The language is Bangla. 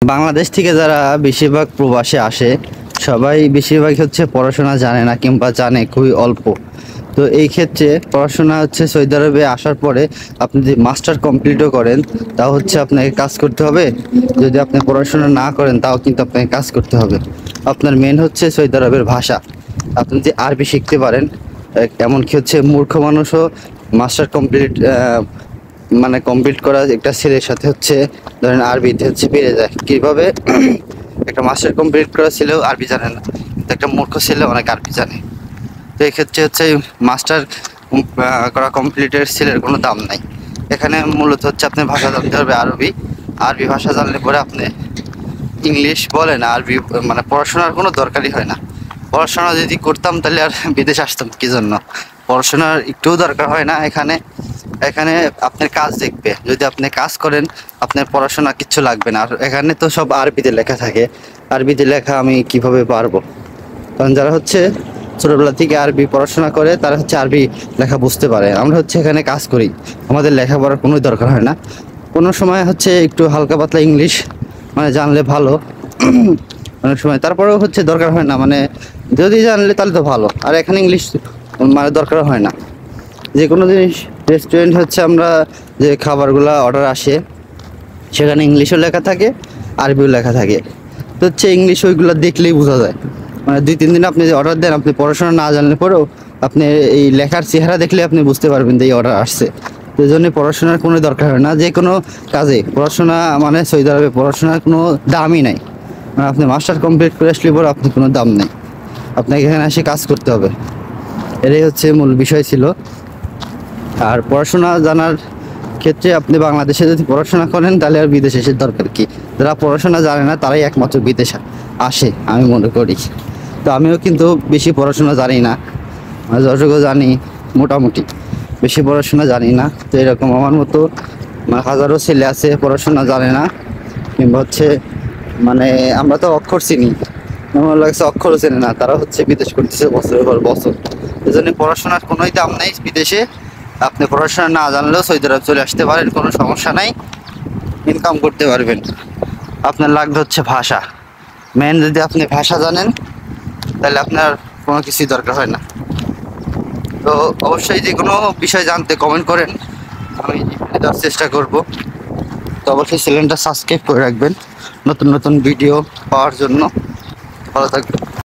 বাংলাদেশ থেকে যারা বেশিরভাগ প্রবাসে আসে সবাই বেশিরভাগ হচ্ছে পড়াশোনা জানে না কিংবা জানে খুবই অল্প। তো এই ক্ষেত্রে পড়াশোনা হচ্ছে সৌদি আরবে আসার পরে আপনি যদি মাস্টার কমপ্লিটও করেন তাও হচ্ছে আপনাকে কাজ করতে হবে। যদি আপনি পড়াশোনা না করেন তাও কিন্তু আপনাকে কাজ করতে হবে। আপনার মেন হচ্ছে সৌদি আরবের ভাষা। আপনি যদি আরবি শিখতে পারেন, এমনকি হচ্ছে মূর্খ মানুষও মাস্টার কমপ্লিট করা একটা ছেলের সাথে হচ্ছে ধরেন আরবিতে হচ্ছে পেরে যায়। কীভাবে? একটা মাস্টার কমপ্লিট করা ছেলেও আরবি জানে না, কিন্তু একটা মূর্খ ছেলে অনেক আরবি জানে। তো এক্ষেত্রে হচ্ছে মাস্টার করা কমপ্লিটের ছেলের কোনো দাম নাই। এখানে মূলত হচ্ছে আপনি ভাষা জানতে হবে আরবি। আরবি ভাষা জানলে পরে আপনি ইংলিশ বলেন, আরবি পড়াশোনার কোনো দরকারই হয় না। পড়াশোনা যদি করতাম তাহলে আর বিদেশ আসতাম কী জন্য? পড়াশোনার একটুও দরকার হয় না এখানে। এখানে আপনার কাজ দেখবে, যদি আপনি কাজ করেন আপনার পড়াশোনা কিচ্ছু লাগবে না। আর এখানে তো সব আরবিতে লেখা থাকে, আরবিতে লেখা আমি কিভাবে পারবো? কারণ যারা হচ্ছে ছোটোবেলা থেকে আরবি পড়াশোনা করে তারা হচ্ছে আরবি লেখা বুঝতে পারে। আমরা হচ্ছে এখানে কাজ করি, আমাদের লেখাপড়ার কোনো দরকার হয় না। কোনো সময় হচ্ছে একটু হালকা পাতলা ইংলিশ জানলে ভালো, অনেক সময় তারপরেও হচ্ছে দরকার হয় না। যদি জানলে তাহলে তো ভালো। আর এখানে ইংলিশ দরকার হয় না। যে কোনো জিনিস রেস্টুরেন্ট হচ্ছে আমরা যে খাবারগুলো অর্ডার আসে সেখানে ইংলিশও লেখা থাকে, আরবিও লেখা থাকে। তো হচ্ছে ইংলিশ ওইগুলো দেখলেই বোঝা যায়। 2-3 দিন আপনি যে অর্ডার দেন, আপনি পড়াশোনা না জানলে পরেও আপনি এই লেখার চেহারা দেখলে আপনি বুঝতে পারবেন যে এই অর্ডার আসছে। তো এই জন্য পড়াশোনার কোনো দরকার হয় না। যে কোনো কাজে পড়াশোনা সৌদি আরবে পড়াশোনার কোনো দামই নাই। আপনি মাস্টার কমপ্লিট করে আসলে পরে আপনার কোনো দাম নেই, আপনাকে এখানে এসে কাজ করতে হবে। এটাই হচ্ছে মূল বিষয় ছিল। আর পড়াশোনা জানার ক্ষেত্রে আপনি বাংলাদেশে যদি পড়াশোনা করেন তাহলে আর বিদেশে এসে দরকার কি? যারা পড়াশোনা জানে না তারাই একমাত্র বিদেশে আসে আমি মনে করি। তো আমিও কিন্তু বেশি পড়াশোনা জানি না, যতটুকু জানি মোটামুটি, বেশি পড়াশোনা জানি না। তো এরকম আমার মতো হাজারো ছেলে আছে পড়াশোনা জানে না, কিংবা হচ্ছে আমরা তো অক্ষর চিনি, আমার লাগছে অক্ষরও চেনে না, তারা হচ্ছে বিদেশ করতেছে বছরের পর বছর। এই জন্য পড়াশোনার কোনোই দাম নেই বিদেশে। আপনি পড়াশোনা না জানলেও সৌদি আরব চলে আসতে পারেন, কোনো সমস্যা নাই, ইনকাম করতে পারবেন। আপনার লাগবে হচ্ছে ভাষা। মেন যদি আপনি ভাষা জানেন তাহলে আপনার কোনো কিছুই দরকার হয় না। তো অবশ্যই যে কোনো বিষয় জানতে কমেন্ট করেন, আমি দেওয়ার চেষ্টা করব। তো অবশ্যই চ্যানেলটা সাবস্ক্রাইব করে রাখবেন নতুন নতুন ভিডিও পাওয়ার জন্য। ভালো থাকবেন।